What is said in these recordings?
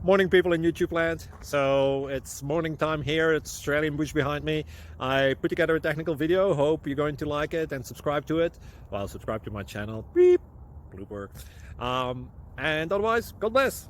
Morning, people in YouTube land. So it's morning time here. It's Australian bush behind me. I put together a technical video. Hope you're going to like it and subscribe to it. Well, subscribe to my channel. Beep. Blooper. And otherwise, God bless.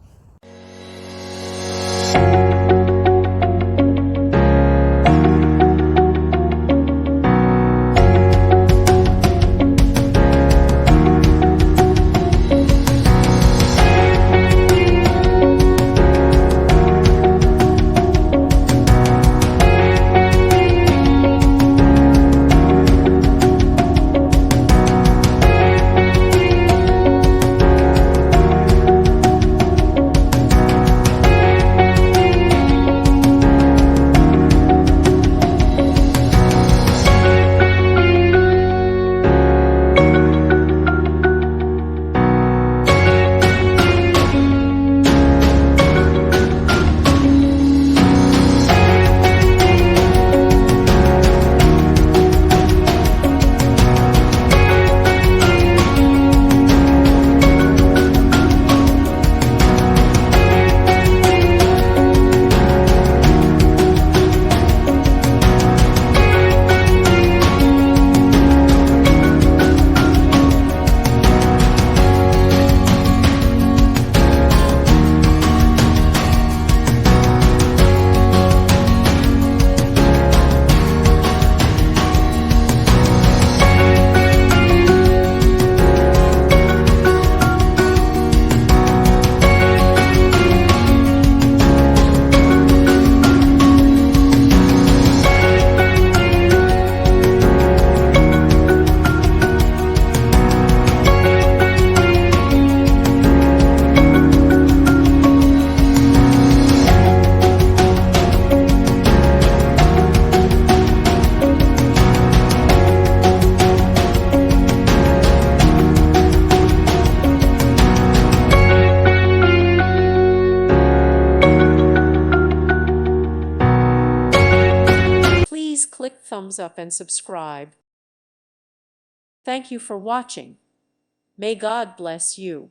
Please click thumbs up and subscribe. Thank you for watching. May God bless you.